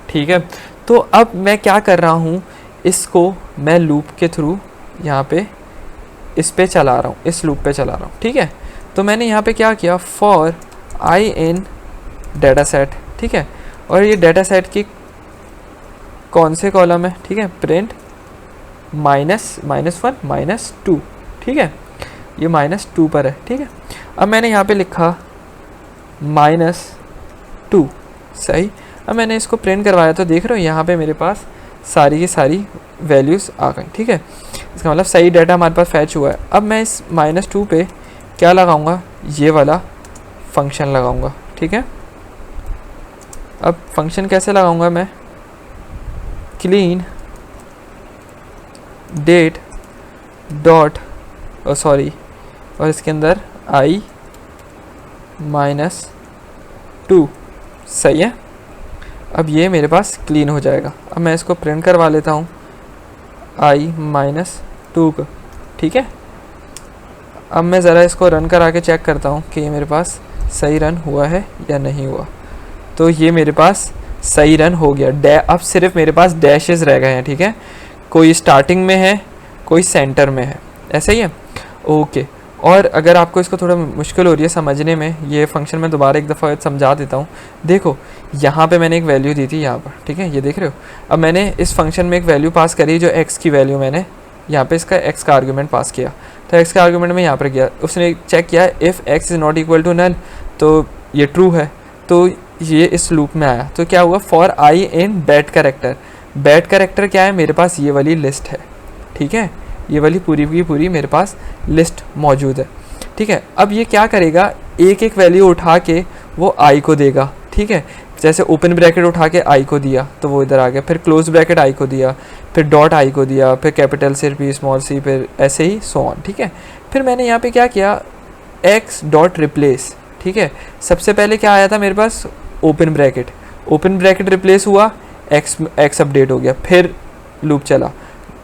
ठीक है। तो अब मैं क्या कर रहा हूँ, इसको मैं लूप के थ्रू यहाँ पे इस पे चला रहा हूँ, इस लूप पे चला रहा हूँ, ठीक है। तो मैंने यहाँ पे क्या किया, for I in data set, ठीक है। और ये डाटा सेट की कौन से कॉलम है, ठीक है, प्रिंट -1 -2, ठीक है, ये -2 पर है, ठीक है। अब मैंने यहाँ पे लिखा -2, सही। अब मैंने इसको प्रिंट करवाया, तो देख रहे हो यहाँ पे मेरे पास सारी की सारी वैल्यूज़ आ गई, ठीक है। इसका मतलब सही डाटा हमारे पास फैच हुआ है। अब मैं इस -2 पे क्या लगाऊंगा, ये वाला फंक्शन लगाऊंगा, ठीक है। अब फंक्शन कैसे लगाऊंगा मैं, क्लीन डेट डॉट सॉरी, और इसके अंदर i -2, सही है। अब ये मेरे पास क्लीन हो जाएगा। अब मैं इसको प्रिंट करवा लेता हूँ i -2 को, ठीक है। अब मैं ज़रा इसको रन करा के चेक करता हूँ कि ये मेरे पास सही रन हुआ है या नहीं हुआ। तो ये मेरे पास सही रन हो गया। अब सिर्फ मेरे पास डैशेस रह गए हैं, ठीक है। कोई स्टार्टिंग में है, कोई सेंटर में है, ऐसा ही है, ओके। और अगर आपको इसको थोड़ा मुश्किल हो रही है समझने में, ये फंक्शन मैं दोबारा एक दफ़ा समझा देता हूँ। देखो यहाँ पे मैंने एक वैल्यू दी थी यहाँ पर, ठीक है, ये देख रहे हो। अब मैंने इस फंक्शन में एक वैल्यू पास करी, जो x की वैल्यू मैंने यहाँ पे इसका x का आर्गूमेंट पास किया। तो x का आर्गूमेंट में यहाँ पर गया, उसने चेक किया if x is not equal to null, तो ये ट्रू है, तो ये इस लूप में आया। तो क्या हुआ, for I in bad character. Bad character क्या है, मेरे पास ये वाली लिस्ट है, ठीक है, ये वाली पूरी की पूरी मेरे पास लिस्ट मौजूद है, ठीक है। अब ये क्या करेगा, एक एक वैल्यू उठा के वो आई को देगा, ठीक है। जैसे ओपन ब्रैकेट उठा के आई को दिया तो वो इधर आ गया, फिर क्लोज ब्रैकेट आई को दिया, फिर डॉट आई को दिया, फिर कैपिटल से पी स्मॉल सी, फिर ऐसे ही सो ऑन, ठीक है। फिर मैंने यहाँ पे क्या किया, एक्स डॉट रिप्लेस, ठीक है। सबसे पहले क्या आया था मेरे पास, ओपन ब्रैकेट रिप्लेस हुआ, एक्स अपडेट हो गया, फिर लूप चला,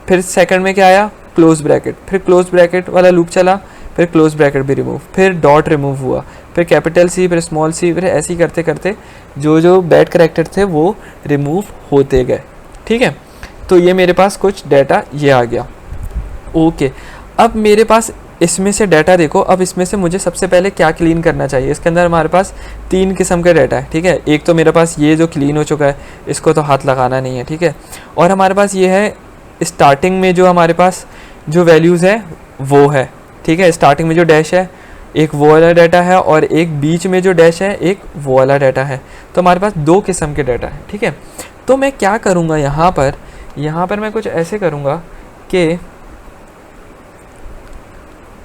फिर सेकंड में क्या आया, क्लोज ब्रैकेट, फिर क्लोज ब्रैकेट वाला लूप चला, फिर क्लोज ब्रैकेट भी रिमूव, फिर डॉट रिमूव हुआ, फिर कैपिटल सी, फिर स्मॉल सी, फिर ऐसे ही करते करते जो बैड कैरेक्टर थे वो रिमूव होते गए, ठीक है। तो ये मेरे पास कुछ डाटा ये आ गया, ओके। अब मेरे पास इसमें से डाटा देखो, अब इसमें से मुझे सबसे पहले क्या क्लीन करना चाहिए। इसके अंदर हमारे पास 3 किस्म के डाटा है, ठीक है। एक तो मेरे पास ये जो क्लीन हो चुका है, इसको तो हाथ लगाना नहीं है, ठीक है। और हमारे पास ये है स्टार्टिंग में जो हमारे पास जो वैल्यूज़ है वो है, ठीक है। स्टार्टिंग में जो डैश है एक वो वाला डाटा है, और एक बीच में जो डैश है एक वो वाला डाटा है। तो हमारे पास 2 किस्म के डाटा है, ठीक है। तो मैं क्या करूँगा यहाँ पर मैं कुछ ऐसे करूँगा कि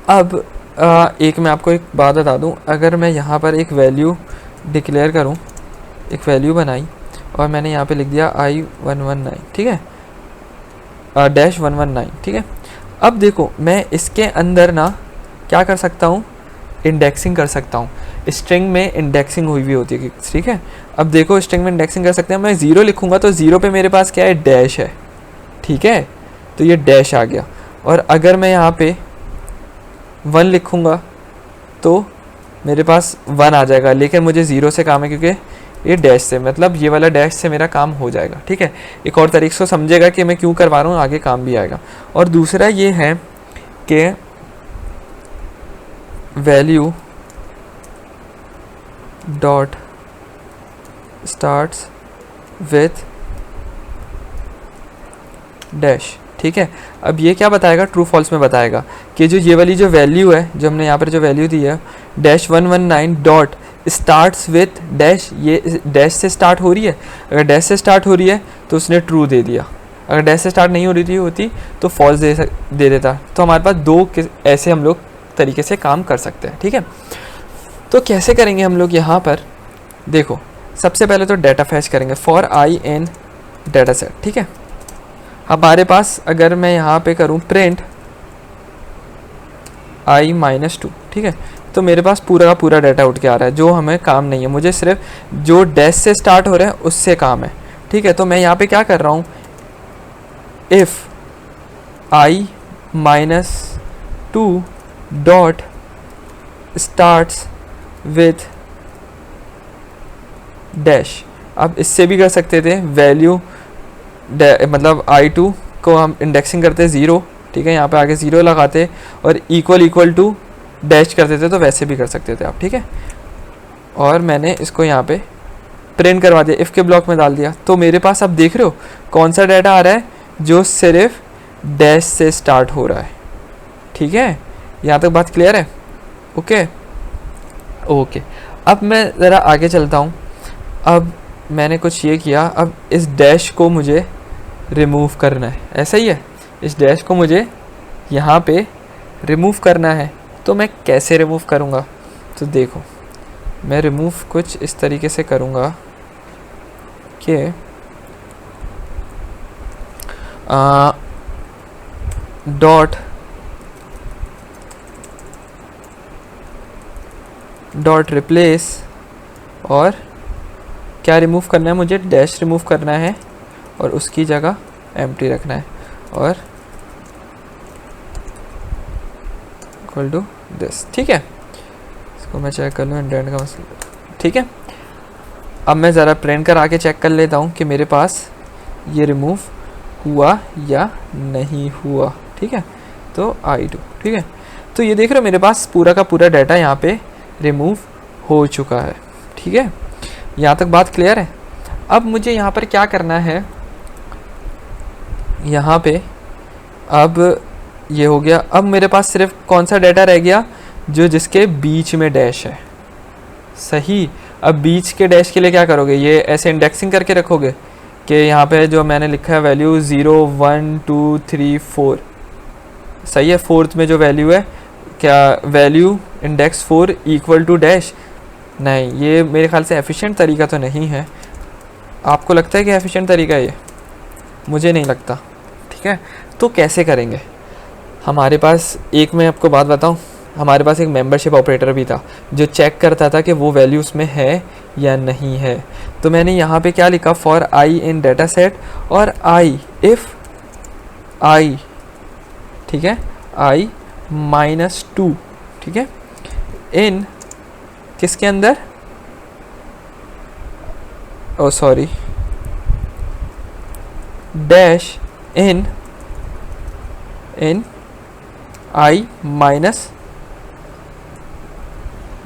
अब एक मैं आपको एक बात बता दूँ, अगर मैं यहाँ पर एक वैल्यू डिक्लेयर करूँ, एक वैल्यू बनाई और मैंने यहाँ पे लिख दिया I119, ठीक है, -119, ठीक है। अब देखो मैं इसके अंदर ना क्या कर सकता हूँ, इंडेक्सिंग कर सकता हूँ। स्ट्रिंग में इंडेक्सिंग हुई होती है, ठीक है। अब देखो स्ट्रिंग में इंडेक्सिंग कर सकते हैं, मैं 0 लिखूँगा तो 0 पे मेरे पास क्या है, डैश है, ठीक है, तो ये डैश आ गया। और अगर मैं यहाँ पे 1 लिखूँगा तो मेरे पास 1 आ जाएगा, लेकिन मुझे 0 से काम है क्योंकि ये डैश से, मतलब ये वाला डैश से मेरा काम हो जाएगा, ठीक है। एक और तरीके से समझेगा कि मैं क्यों करवा रहा हूँ, आगे काम भी आएगा। और दूसरा ये है कि value dot starts with dash, ठीक है। अब ये क्या बताएगा, ट्रू फॉल्स में बताएगा कि जो ये वाली जो वैल्यू है, जो हमने यहाँ पर जो वैल्यू दी है -119 डॉट स्टार्ट्स विथ डैश, ये डैश से स्टार्ट हो रही है। अगर डैश से स्टार्ट हो रही है तो उसने ट्रू दे दिया, अगर डैश से स्टार्ट नहीं हो रही होती तो फॉल्स दे देता। तो हमारे पास 2 ऐसे हम लोग तरीके से काम कर सकते हैं, ठीक है। तो कैसे करेंगे हम लोग, यहाँ पर देखो सबसे पहले तो डाटा फैच करेंगे for I in data set, ठीक है। हमारे पास अगर मैं यहाँ पे करूँ प्रिंट I-2, ठीक है, तो मेरे पास पूरा का पूरा डाटा उठ के आ रहा है, जो हमें काम नहीं है, मुझे सिर्फ जो डैश से स्टार्ट हो रहा है उससे काम है, ठीक है। तो मैं यहाँ पे क्या कर रहा हूँ, if I-2 dot starts with dash. अब इससे भी कर सकते थे, वैल्यू मतलब I2 को हम इंडेक्सिंग करते 0, ठीक है, यहाँ पे आगे 0 लगाते और इक्वल टू डैश करते थे, तो वैसे भी कर सकते थे आप, ठीक है। और मैंने इसको यहाँ पे प्रिंट करवा दिया, इफ़ के ब्लॉक में डाल दिया। तो मेरे पास अब देख रहे हो कौन सा डाटा आ रहा है, जो सिर्फ डैश से स्टार्ट हो रहा है, ठीक है। यहाँ तक बात क्लियर है, ओके ओके। अब मैं ज़रा आगे चलता हूँ। अब मैंने कुछ ये किया, अब इस डैश को मुझे रिमूव करना है, ऐसा ही है, इस डैश को मुझे यहाँ पे रिमूव करना है। तो मैं कैसे रिमूव करूँगा, तो देखो मैं रिमूव कुछ इस तरीके से करूँगा कि डॉट रिप्लेस, और क्या रिमूव करना है मुझे, डैश रिमूव करना है और उसकी जगह एम्प्टी रखना है, और इक्वल टू दिस, ठीक है। इसको मैं चेक कर लूँ इंडेंट का मसला, ठीक है। अब मैं ज़रा प्रिंट करा के चेक कर लेता हूँ कि मेरे पास ये रिमूव हुआ या नहीं हुआ, ठीक है। तो I2, ठीक है। तो ये देख रहे हो मेरे पास पूरा का पूरा डाटा यहाँ पे रिमूव हो चुका है। ठीक है, यहाँ तक बात क्लियर है। अब मुझे यहाँ पर क्या करना है, यहाँ पे अब ये हो गया। अब मेरे पास सिर्फ कौन सा डाटा रह गया, जो जिसके बीच में डैश है। सही, अब बीच के डैश के लिए क्या करोगे, ये ऐसे इंडेक्सिंग करके रखोगे कि यहाँ पे जो मैंने लिखा है वैल्यू 0 1 2 3 4, सही है। फोर्थ में जो वैल्यू है, क्या value index 4 equal to dash, नहीं, ये मेरे ख्याल से एफिशिएंट तरीका तो नहीं है। आपको लगता है कि एफिशिएंट तरीका है ये? मुझे नहीं लगता। ठीक है, तो कैसे करेंगे, हमारे पास एक, मैं आपको बात बताऊं, हमारे पास एक मेंबरशिप ऑपरेटर भी था जो चेक करता था कि वो वैल्यू उसमें है या नहीं है। तो मैंने यहाँ पे क्या लिखा, for I in data set, और आई इफ़ आई, ठीक है, आई -2, ठीक है, इन किसके अंदर, ओ सॉरी, डैश इन आई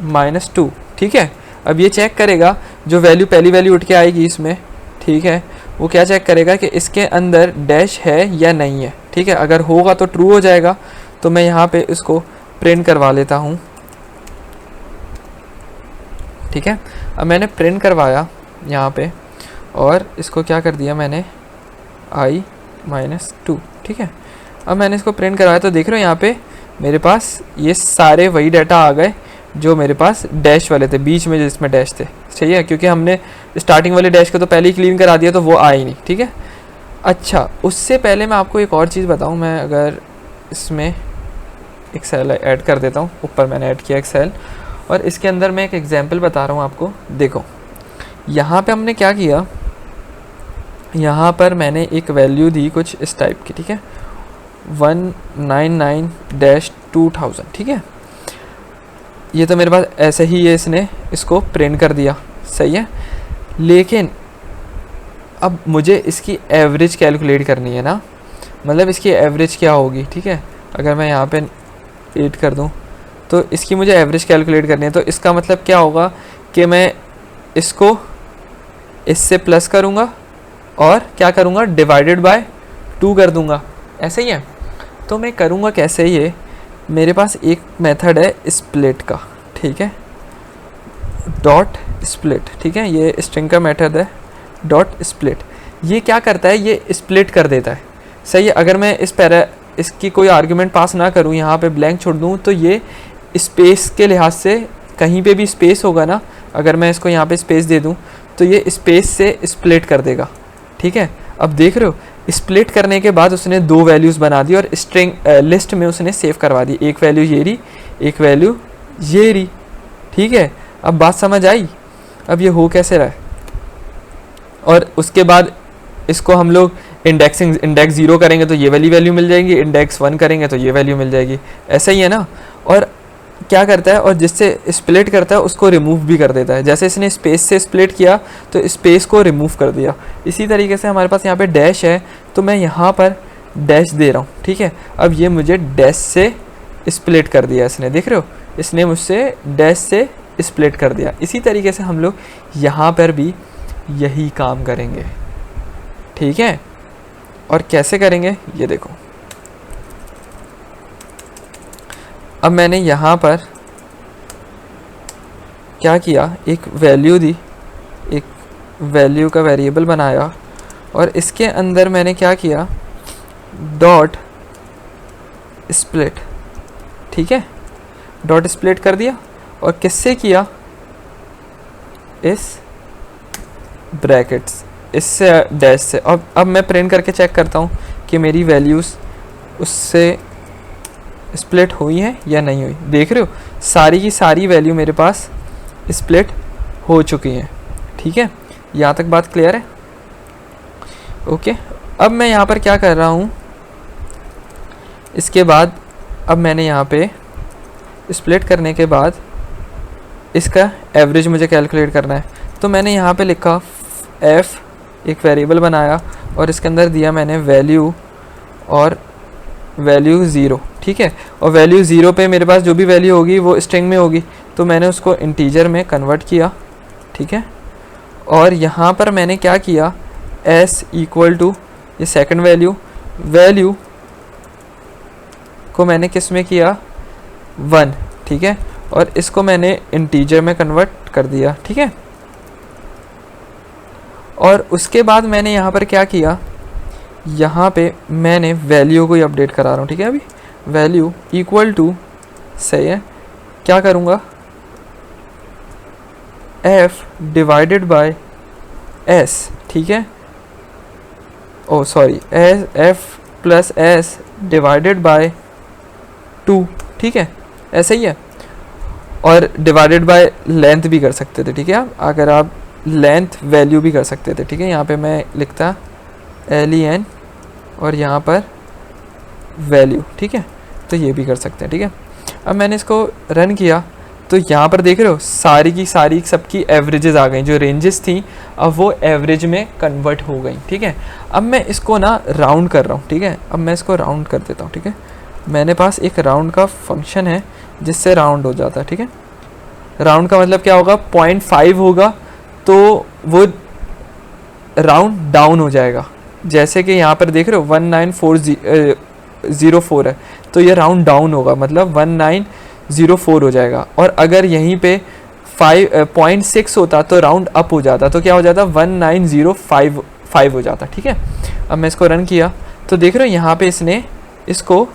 -2। ठीक है, अब ये चेक करेगा जो वैल्यू पहली वैल्यू उठ के आएगी इसमें, ठीक है, वो क्या चेक करेगा कि इसके अंदर डैश है या नहीं है। ठीक है, अगर होगा तो ट्रू हो जाएगा। तो मैं यहाँ पे इसको प्रिंट करवा लेता हूँ। ठीक है, अब मैंने प्रिंट करवाया यहाँ पे, और इसको क्या कर दिया मैंने, आई -2। ठीक है, अब मैंने इसको प्रिंट करवाया तो देख रहे हो यहाँ पे मेरे पास ये सारे वही डाटा आ गए जो मेरे पास डैश वाले थे, बीच में जिसमें डैश थे। सही है, क्योंकि हमने स्टार्टिंग वाले डैश को तो पहले ही क्लीन करा दिया, तो वो आए ही नहीं। ठीक है, अच्छा, उससे पहले मैं आपको एक और चीज़ बताऊँ। मैं अगर इसमें एक सेल ऐड कर देता हूँ, ऊपर मैंने ऐड किया एक सेल, और इसके अंदर मैं एक एग्जांपल बता रहा हूँ आपको। देखो यहाँ पे हमने क्या किया, यहाँ पर मैंने एक वैल्यू दी कुछ इस टाइप की। ठीक है, 199-2000। ठीक है, ये तो मेरे पास ऐसे ही है, इसने इसको प्रिंट कर दिया। सही है, लेकिन अब मुझे इसकी एवरेज कैलकुलेट करनी है ना, मतलब इसकी एवरेज क्या होगी। ठीक है, अगर मैं यहाँ पे 8 कर दूँ तो इसकी मुझे एवरेज कैलकुलेट करनी है। तो इसका मतलब क्या होगा कि मैं इसको इससे प्लस करूँगा और क्या करूँगा, डिवाइडेड बाय 2 कर दूँगा। ऐसे ही है, तो मैं करूँगा कैसे, ये मेरे पास एक मेथड है स्प्लिट का। ठीक है, डॉट स्प्लिट। ठीक है, ये स्ट्रिंग का मेथड है डॉट स्प्लिट। ये क्या करता है, ये स्प्लिट कर देता है। सही है, अगर मैं इसकी कोई आर्गुमेंट पास ना करूँ, यहाँ पे ब्लैंक छोड़ दूँ, तो ये स्पेस के लिहाज से कहीं पे भी स्पेस होगा ना, अगर मैं इसको यहाँ पे स्पेस दे दूँ तो ये स्पेस से स्प्लिट कर देगा। ठीक है, अब देख रहे हो, स्प्लिट करने के बाद उसने 2 वैल्यूज़ बना दी और स्ट्रिंग लिस्ट में उसने सेव करवा दी। एक वैल्यू ये रही, एक वैल्यू ये रही। ठीक है, अब बात समझ आई। अब ये हो कैसे रहा है, और उसके बाद इसको हम लोग इंडेक्स 0 करेंगे तो ये वाली वैल्यू मिल जाएगी, इंडेक्स 1 करेंगे तो ये वैल्यू मिल जाएगी। ऐसा ही है ना। और क्या करता है, और जिससे स्प्लिट करता है उसको रिमूव भी कर देता है। जैसे इसने स्पेस से स्प्लिट किया तो स्पेस को रिमूव कर दिया। इसी तरीके से हमारे पास यहाँ पे डैश है, तो मैं यहाँ पर डैश दे रहा हूँ। ठीक है, अब ये मुझे डैश से स्प्लिट कर दिया इसने, देख रहे हो, इसने मुझसे डैश से स्प्लिट कर दिया। इसी तरीके से हम लोग यहाँ पर भी यही काम करेंगे। ठीक है, और कैसे करेंगे ये देखो। अब मैंने यहाँ पर क्या किया, एक वैल्यू दी, एक वैल्यू का वेरिएबल बनाया, और इसके अंदर मैंने क्या किया, डॉट स्प्लिट। ठीक है, डॉट स्प्लिट कर दिया, और किससे किया, इस ब्रैकेट्स, इससे डैश से। अब मैं प्रिंट करके चेक करता हूँ कि मेरी वैल्यूज़ उससे स्प्लिट हुई हैं या नहीं हुई। देख रहे हो, सारी की सारी वैल्यू मेरे पास स्प्लिट हो चुकी हैं। ठीक है, यहाँ तक बात क्लियर है। ओके, अब मैं यहाँ पर क्या कर रहा हूँ, इसके बाद अब मैंने यहाँ पे स्प्लिट करने के बाद इसका एवरेज मुझे कैलकुलेट करना है। तो मैंने यहाँ पे लिखा f, एक वेरिएबल बनाया और इसके अंदर दिया मैंने वैल्यू और वैल्यू 0, ठीक है। और वैल्यू 0 पे मेरे पास जो भी वैल्यू होगी वो स्ट्रिंग में होगी, तो मैंने उसको इंटीजर में कन्वर्ट किया, ठीक है। और यहाँ पर मैंने क्या किया, s इक्वल टू ये सेकंड वैल्यू को मैंने किस में किया 1, ठीक है। और इसको मैंने इंटीजर में कन्वर्ट कर दिया, ठीक है। और उसके बाद मैंने यहाँ पर क्या किया, यहाँ पे मैंने वैल्यू को ही अपडेट करा रहा हूँ, ठीक है। अभी वैल्यू इक्वल टू सही है, क्या करूँगा, f डिवाइडेड बाय s, ठीक है। Oh sorry, f plus s divided by 2, ठीक है, ऐसा ही है। और डिवाइडेड बाय लेंथ भी कर सकते थे, ठीक है। आप अगर आप लेंथ वैल्यू भी कर सकते थे, ठीक है। यहाँ पे मैं लिखता len और यहाँ पर वैल्यू, ठीक है। तो ये भी कर सकते हैं, ठीक है। अब मैंने इसको रन किया तो यहाँ पर देख रहे हो सारी की सारी सबकी एवरेजेस आ गई, जो रेंजेस थी अब वो एवरेज में कन्वर्ट हो गई, ठीक है। अब मैं इसको ना राउंड कर रहा हूँ, ठीक है। अब मैं इसको राउंड कर देता हूँ, ठीक है। मैंने पास एक राउंड का फंक्शन है जिससे राउंड हो जाता है, ठीक है। राउंड का मतलब क्या होगा, 0.5 होगा तो वो राउंड डाउन हो जाएगा। जैसे कि यहाँ पर देख रहे हो 19404 है, तो ये राउंड डाउन होगा, मतलब 1904 हो जाएगा। और अगर यहीं पे 5.6 होता तो राउंड अप हो जाता, तो क्या हो जाता 1905 हो जाता, ठीक है। अब मैं इसको रन किया तो देख रहे हो यहाँ पे इसने इसको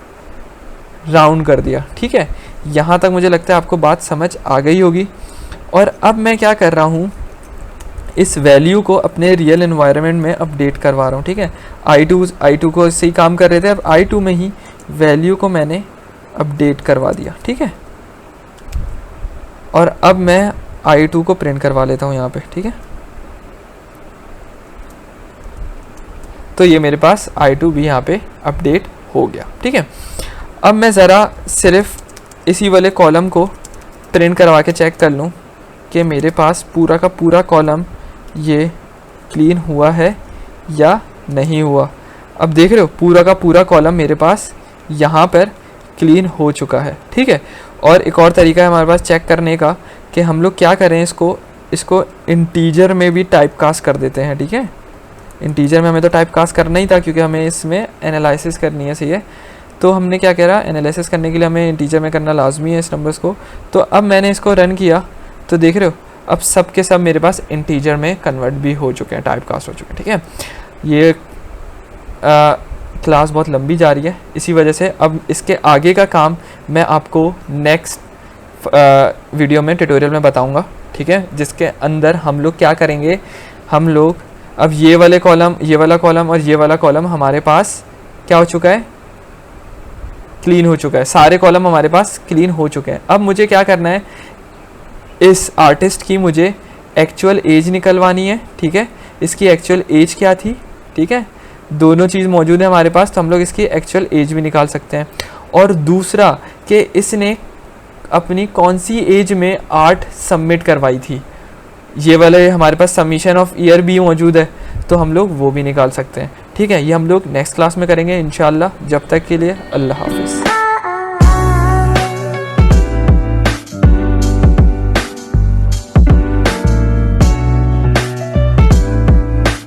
राउंड कर दिया, ठीक है। यहाँ तक मुझे लगता है आपको बात समझ आ गई होगी। और अब मैं क्या कर रहा हूँ, इस वैल्यू को अपने रियल एनवायरनमेंट में अपडेट करवा रहा हूँ, ठीक है। i2 को इससे ही काम कर रहे थे, अब i2 में ही वैल्यू को मैंने अपडेट करवा दिया, ठीक है। और अब मैं i2 को प्रिंट करवा लेता हूँ यहाँ पे, ठीक है। तो ये मेरे पास i2 भी यहाँ पे अपडेट हो गया, ठीक है। अब मैं ज़रा सिर्फ इसी वाले कॉलम को प्रिंट करवा के चेक कर लूँ कि मेरे पास पूरा का पूरा कॉलम ये क्लीन हुआ है या नहीं हुआ। अब देख रहे हो पूरा का पूरा कॉलम मेरे पास यहाँ पर क्लीन हो चुका है, ठीक है। और एक और तरीका है हमारे पास चेक करने का कि हम लोग क्या करें, इसको इंटीजर में भी टाइप कास्ट कर देते हैं, ठीक है। इंटीजर में हमें तो टाइप कास्ट करना ही था क्योंकि हमें इसमें एनालिसिस करनी है, सही है। तो हमने क्या करा, एनालिसिस करने के लिए हमें इंटीजर में करना लाजमी है इस नंबर्स को। तो अब मैंने इसको रन किया तो देख रहे हो अब सब के सब मेरे पास इंटीजर में कन्वर्ट भी हो चुके हैं, टाइप कास्ट हो चुके हैं, ठीक है। ये क्लास बहुत लंबी जा रही है, इसी वजह से अब इसके आगे का काम मैं आपको नेक्स्ट वीडियो में ट्यूटोरियल में बताऊंगा, ठीक है। जिसके अंदर हम लोग क्या करेंगे, हम लोग अब ये वाला कॉलम और ये वाला कॉलम हमारे पास क्या हो चुका है, क्लीन हो चुका है। सारे कॉलम हमारे पास क्लीन हो चुके हैं। अब मुझे क्या करना है, इस आर्टिस्ट की मुझे एक्चुअल एज निकलवानी है, ठीक है। इसकी एक्चुअल एज क्या थी, ठीक है। दोनों चीज़ मौजूद है हमारे पास, तो हम लोग इसकी एक्चुअल एज भी निकाल सकते हैं। और दूसरा कि इसने अपनी कौन सी एज में आर्ट सबमिट करवाई थी, ये वाले हमारे पास सबमिशन ऑफ ईयर भी मौजूद है, तो हम लोग वो भी निकाल सकते हैं, ठीक है। ये हम लोग नेक्स्ट क्लास में करेंगे इंशाल्लाह। जब तक के लिए अल्लाह हाफिज़।